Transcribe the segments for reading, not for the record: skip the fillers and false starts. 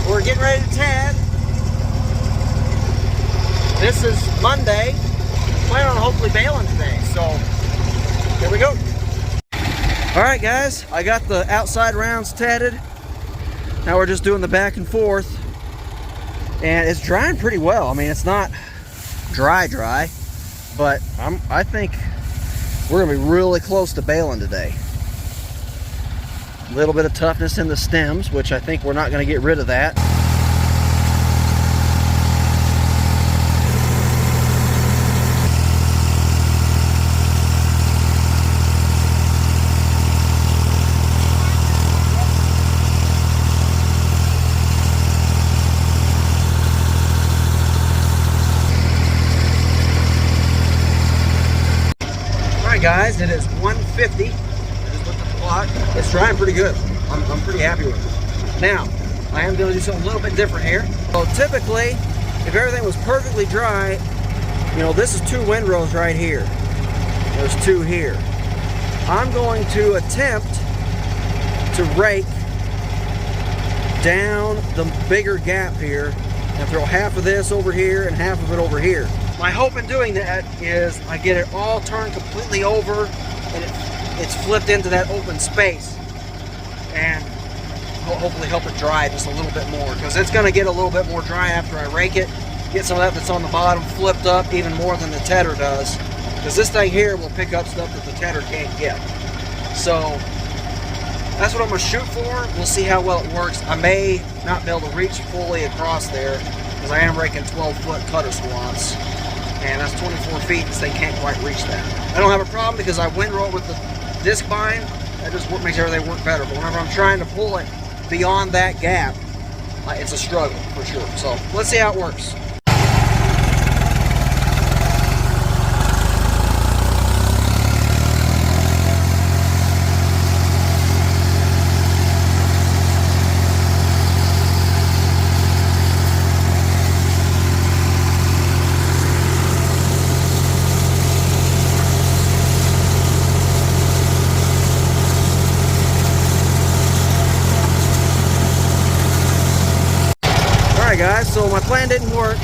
We're getting ready to ted. This is Monday. Plan on hopefully baling today, so here we go. All right, guys, I got the outside rounds tedded. Now we're just doing the back and forth, and it's drying pretty well. I mean, it's not dry, but I think we're gonna be really close to baling today. A little bit of toughness in the stems, which I think we're not gonna get rid of that. Guys, it is 150. I just looked at the clock. It's drying pretty good. I'm pretty happy with it. Now, I am going to do something a little bit different here. So typically, if everything was perfectly dry, you know, this is 2 windrows right here. There's 2 here. I'm going to attempt to rake down the bigger gap here and throw half of this over here and half of it over here. My hope in doing that is I get it all turned completely over and it's flipped into that open space, and hopefully help it dry just a little bit more, because it's going to get a little bit more dry after I rake it. Get some of that that's on the bottom flipped up even more than the tedder does, because this thing here will pick up stuff that the tedder can't get. So that's what I'm going to shoot for. We'll see how well it works. I may not be able to reach fully across there because I am raking 12-foot cutter swaths. And that's 24 feet, so they can't quite reach that. I don't have a problem because I windrow it with the disc bind. That just makes everything work better. But whenever I'm trying to pull it beyond that gap, it's a struggle for sure. So let's see how it works. Guys, so my plan didn't work.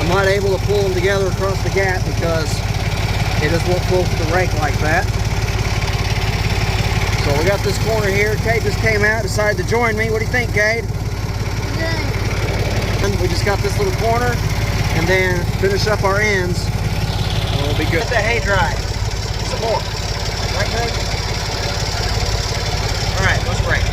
I'm not able to pull them together across the gap because it just won't pull to the rake like that. So we got this corner here. Cade just came out, decided to join me. What do you think, Cade? Good. We just got this little corner and then finish up our ends and we'll be good. Let that hay dry. Some more. Right, Cade? All right, let's rake.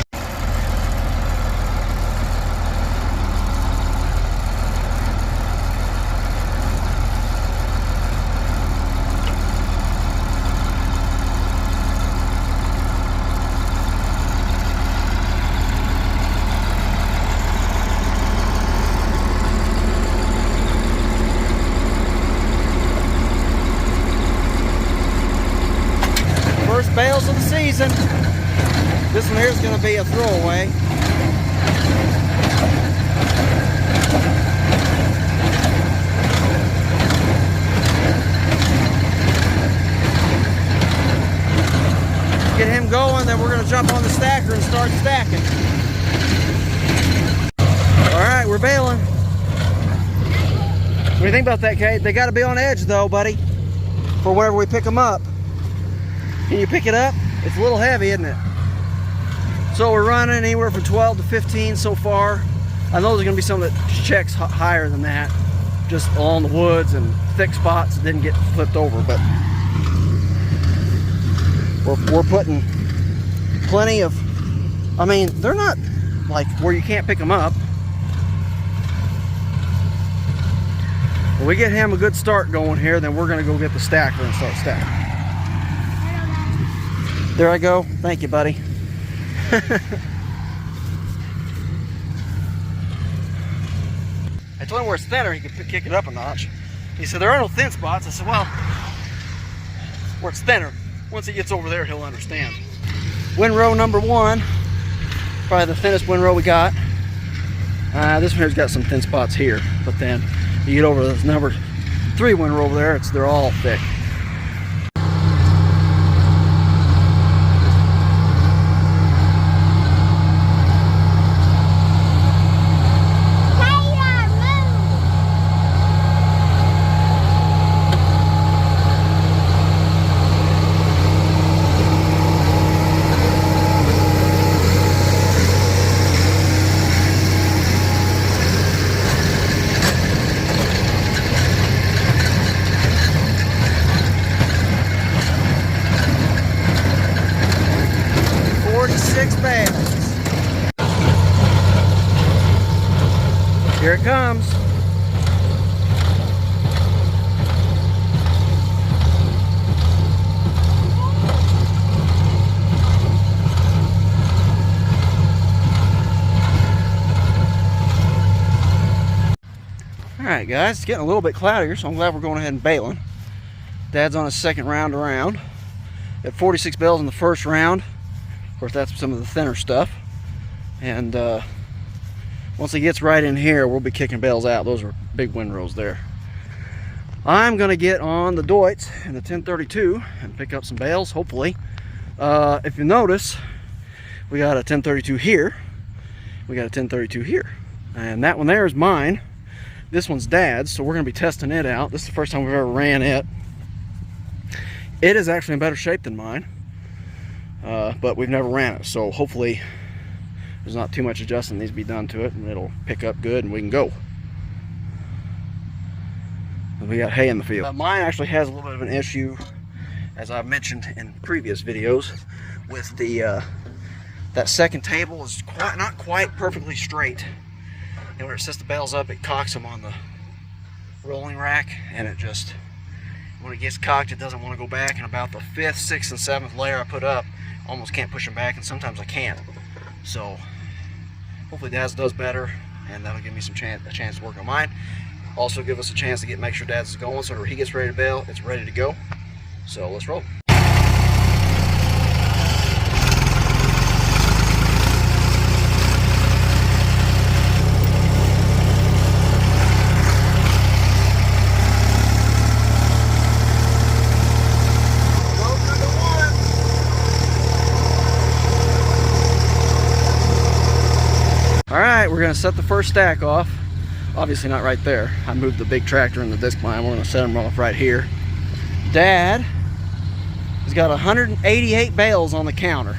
First bales of the season. This one here is going to be a throwaway. Get him going, then we're going to jump on the stacker and start stacking. All right, we're baling. What do you think about that, Kate? They got to be on edge though, buddy, for whenever we pick them up. Can you pick it up? It's a little heavy, isn't it? So we're running anywhere from 12 to 15 so far. I know there's going to be some that checks higher than that, just along the woods and thick spots that didn't get flipped over, but we're putting plenty of, I mean, they're not like where you can't pick them up. When we get him a good start going here, then we're going to go get the stacker and start stacking. There I go. Thank you, buddy. I told him where it's thinner, he could kick it up a notch. He said, there are no thin spots. I said, well, where it's thinner. Once he gets over there, he'll understand. Windrow number 1. Probably the thinnest windrow we got. This one here's got some thin spots here, but then you get over this number 3 windrow over there, they're all thick. Here it comes. Alright guys, it's getting a little bit cloudier, so I'm glad we're going ahead and baling. Dad's on his second round around. At 46 bales in the first round. Of course, that's some of the thinner stuff. And once he gets right in here, we'll be kicking bales out. Those are big windrows there. I'm going to get on the Deutz and the 1032 and pick up some bales, hopefully. If you notice, we got a 1032 here. We got a 1032 here. And that one there is mine. This one's Dad's, so we're going to be testing it out. This is the first time we've ever ran it. It is actually in better shape than mine, but we've never ran it, so hopefully there's not too much adjusting that needs to be done to it, and it'll pick up good and we can go. And we got hay in the field. Mine actually has a little bit of an issue, as I've mentioned in previous videos, with the that second table is not quite perfectly straight. And where it sets the bales up, it cocks them on the rolling rack, and it just, when it gets cocked, it doesn't want to go back. And about the 5th, 6th, and 7th layer I put up, I almost can't push them back, and sometimes I can't. So hopefully Dad's does better, and that'll give me a chance to work on mine. Also give us a chance to make sure Dad's is going, so when he gets ready to bale, it's ready to go. So let's roll. Alright, we're going to set the first stack off. Obviously not right there. I moved the big tractor and the disc line. We're going to set them off right here. Dad has got 188 bales on the counter.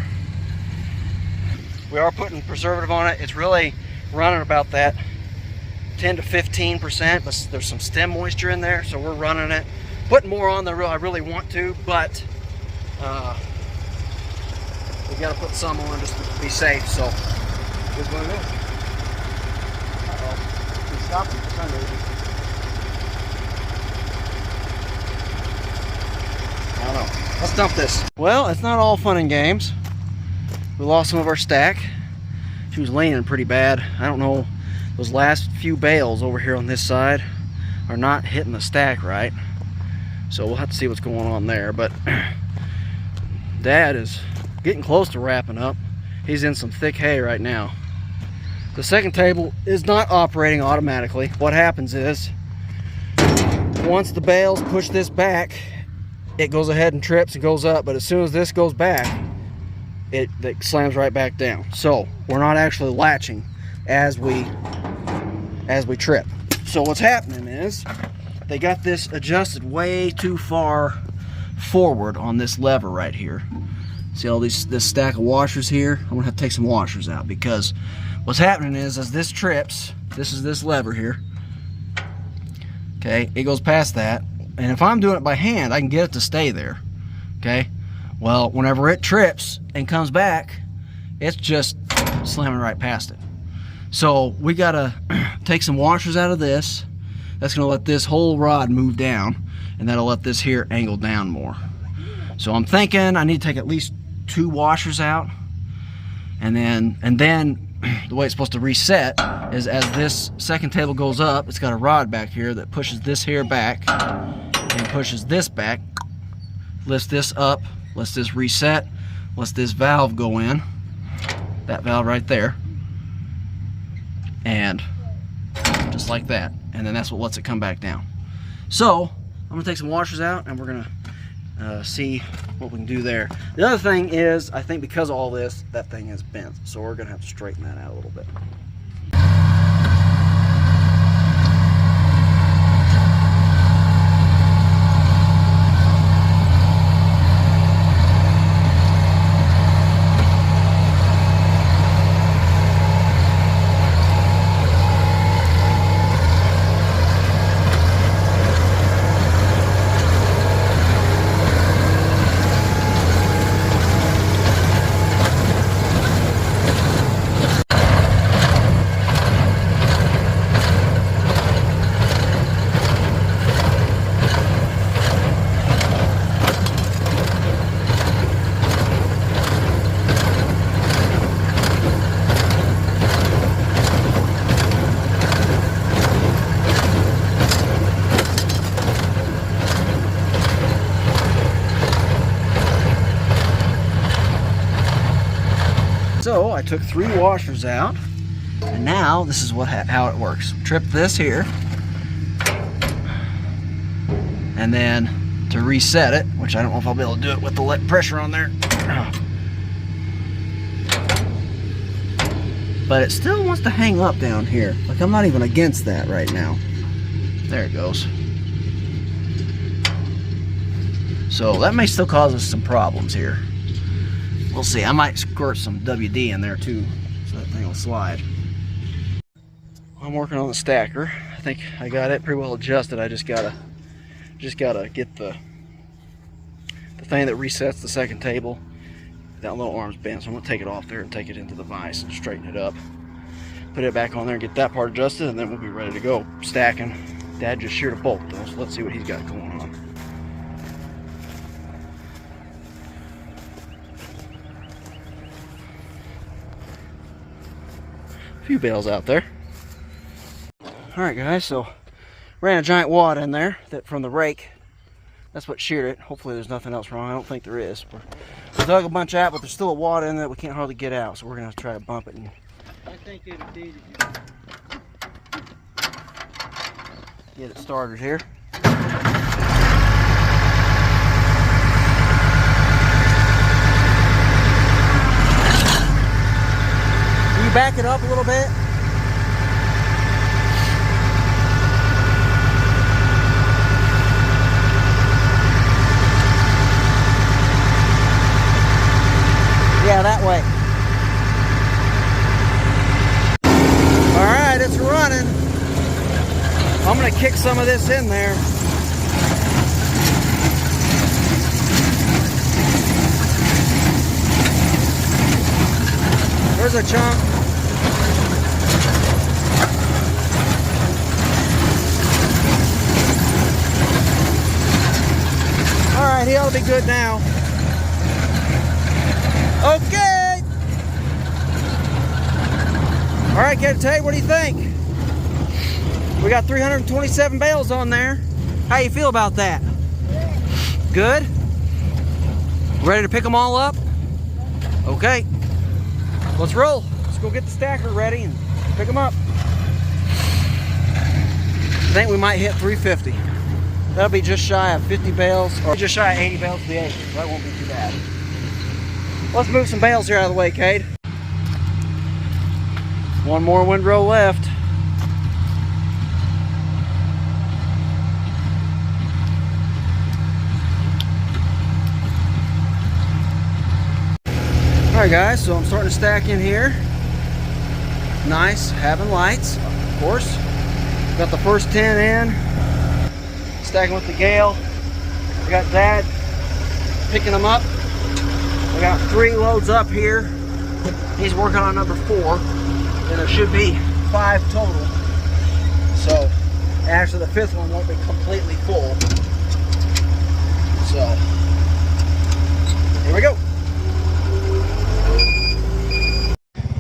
We are putting preservative on it. It's really running about that 10 to 15%, but there's some stem moisture in there, so we're running it. Putting more on than I really want to, but we got to put some on just to be safe. So here's what it is. Stopped it for some reason. I don't know. Let's dump this. Well, it's not all fun and games. We lost some of our stack. She was leaning pretty bad. I don't know. Those last few bales over here on this side are not hitting the stack right. So we'll have to see what's going on there. But Dad is getting close to wrapping up. He's in some thick hay right now. The second table is not operating automatically. What happens is, once the bales push this back, it goes ahead and trips and goes up, but as soon as this goes back, it slams right back down. So we're not actually latching as we trip. So what's happening is, they got this adjusted way too far forward on this lever right here. See all this stack of washers here? I'm gonna have to take some washers out, because what's happening is, as this trips, this is this lever here. Okay, it goes past that, and if I'm doing it by hand, I can get it to stay there. Okay, well, whenever it trips and comes back, it's just slamming right past it. So we gotta take some washers out of this. That's gonna let this whole rod move down, and that'll let this here angle down more. So I'm thinking I need to take at least 2 washers out, and then the way it's supposed to reset is, as this second table goes up, it's got a rod back here that pushes this here back and pushes this back, lifts this up, lets this reset, lets this valve go in, that valve right there, and just like that, and then that's what lets it come back down. So I'm gonna take some washers out, and we're gonna see what we can do there. The other thing is, I think because of all this, that thing is bent, so we're gonna have to straighten that out a little bit. I took 3 washers out, and now this is how it works. Trip this here, and then to reset it, which I don't know if I'll be able to do it with the pressure on there, but it still wants to hang up down here. Like, I'm not even against that right now. There it goes. So that may still cause us some problems here. We'll see. I might squirt some WD in there too, so that thing will slide. I'm working on the stacker. I think I got it pretty well adjusted. I just gotta get the thing that resets the second table. That little arm's bent, so I'm gonna take it off there and take it into the vise and straighten it up. Put it back on there and get that part adjusted, and then we'll be ready to go stacking. Dad just sheared a bolt though, so let's see what he's got going on. A few bales out there. Alright guys, so ran a giant wad in there from the rake. That's what sheared it. Hopefully there's nothing else wrong. I don't think there is. We dug a bunch out, but there's still a wad in there that we can't hardly get out, so we're going to try to bump it. And I think it'll do it. Get it started here. Can you back it up a little bit? Yeah, that way. Alright, it's running. I'm going to kick some of this in there. There's a chunk. Alright, he ought to be good now. Okay. All right, Tate, what do you think? We got 327 bales on there. How you feel about that? Good. Ready to pick them all up? Okay. Let's roll. Let's go get the stacker ready and pick them up. I think we might hit 350. That'll be just shy of 50 bales, or just shy of 80 bales to the acre. That won't be too bad. Let's move some bales here out of the way, Cade. One more windrow left. Alright guys, so I'm starting to stack in here. Nice, having lights, of course. Got the first 10 in. Stacking with the gale. I got Dad picking them up. I got 3 loads up here. He's working on number 4. And there should be 5 total. So, actually the 5th one won't be completely full. So, here we go.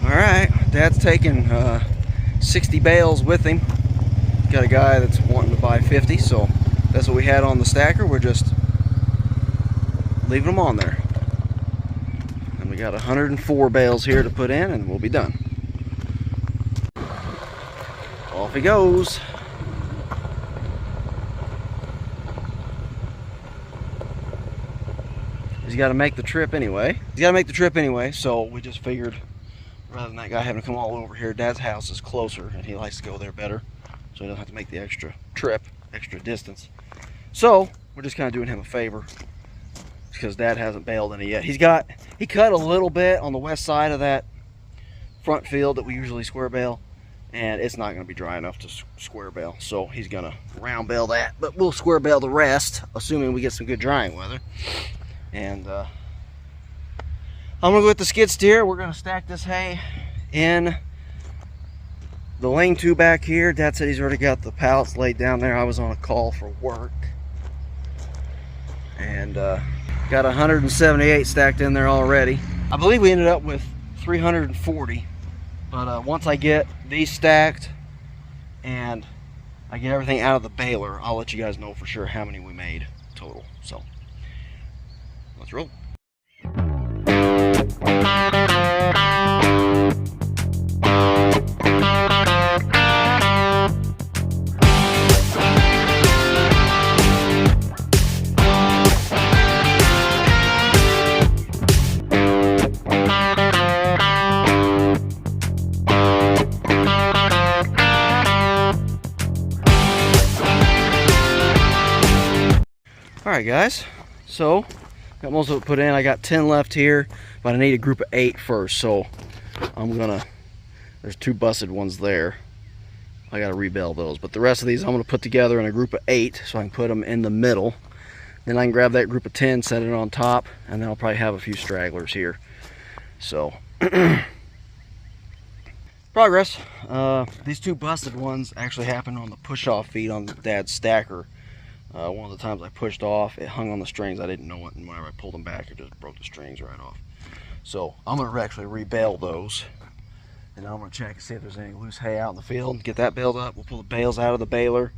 Alright, Dad's taking 60 bales with him. Got a guy that's wanting to buy 50, so that's what we had on the stacker. We're just leaving them on there. And we got 104 bales here to put in, and we'll be done. Off he goes. He's got to make the trip anyway. So we just figured, rather than that guy having to come all over here, Dad's house is closer and he likes to go there better, so he doesn't have to make the extra trip, extra distance. So we're just kind of doing him a favor because Dad hasn't baled any yet. He cut a little bit on the west side of that front field that we usually square bale, and it's not going to be dry enough to square bale, so he's going to round bale that, but we'll square bale the rest, assuming we get some good drying weather. And I'm going to go with the skid steer. We're going to stack this hay in the lean-to back here. Dad said he's already got the pallets laid down there. I was on a call for work, and got 178 stacked in there already. I believe we ended up with 340, but once I get these stacked and I get everything out of the baler, I'll let you guys know for sure how many we made total. So let's roll. Alright guys, so got most of it put in. I got 10 left here, but I need a group of 8 first, so I'm gonna, there's 2 busted ones there. I gotta rebale those, but the rest of these I'm gonna put together in a group of 8 so I can put them in the middle. Then I can grab that group of 10, set it on top, and then I'll probably have a few stragglers here. So progress. These 2 busted ones actually happened on the push-off feed on Dad's stacker. One of the times I pushed off, it hung on the strings. I didn't know it, and whenever I pulled them back, it just broke the strings right off. So I'm going to actually rebale those, and I'm going to check and see if there's any loose hay out in the field. Get that baled up. We'll pull the bales out of the baler,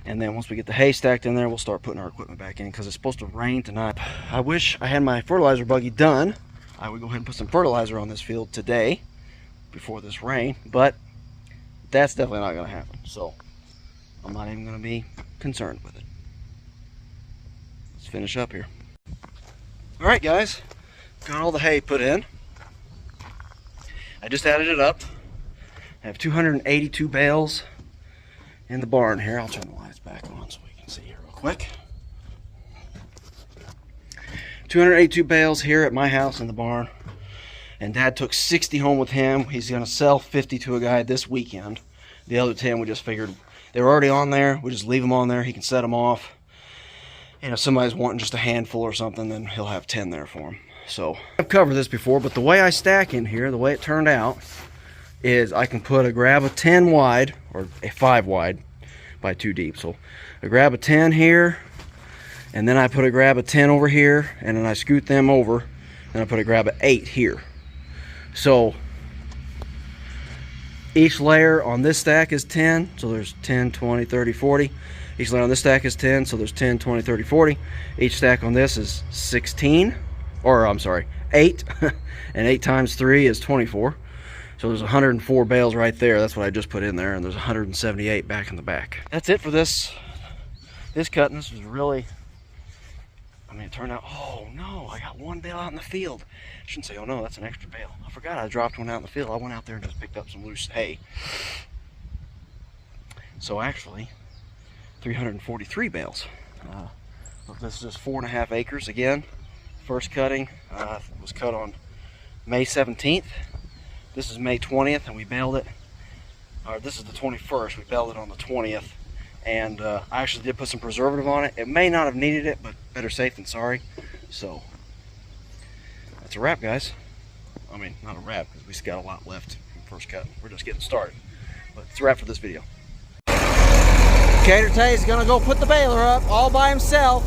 and then once we get the hay stacked in there, we'll start putting our equipment back in because it's supposed to rain tonight. I wish I had my fertilizer buggy done. I would go ahead and put some fertilizer on this field today before this rain, but that's definitely not going to happen. So I'm not even going to be concerned with it. Let's finish up here. All right, guys, got all the hay put in. I just added it up. I have 282 bales in the barn here. I'll turn the lights back on so we can see here real quick. 282 bales here at my house in the barn, and Dad took 60 home with him. He's going to sell 50 to a guy this weekend. The other 10 we just figured they were already on there. We just leave them on there. He can set them off. And if somebody's wanting just a handful or something, then he'll have 10 there for him. So I've covered this before, but the way I stack in here, the way it turned out, is I can grab a 10 wide or a 5 wide by 2 deep. So I grab a 10 here, and then I grab a 10 over here, and then I scoot them over, and I grab an 8 here. So each layer on this stack is 10, so there's 10, 20, 30, 40. Each layer on this stack is 10, so there's 10, 20, 30, 40. Each stack on this is 16, or I'm sorry, 8, and 8 times 3 is 24. So there's 104 bales right there. That's what I just put in there, and there's 178 back in the back. That's it for this cutting. This was really, I mean, it turned out, oh no, I got 1 bale out in the field. I shouldn't say, oh no, that's an extra bale. I forgot I dropped one out in the field. I went out there and just picked up some loose hay. So actually, 343 bales. This is just 4.5 acres again. First cutting was cut on May 17th. This is May 20th, and we baled it. This is the 21st. We baled it on the 20th, and I actually did put some preservative on it. It may not have needed it, but better safe than sorry. So that's a wrap, guys. I mean, not a wrap, because we still got a lot left from first cut. We're just getting started, but it's a wrap for this video. Cater Tay is gonna go put the baler up all by himself.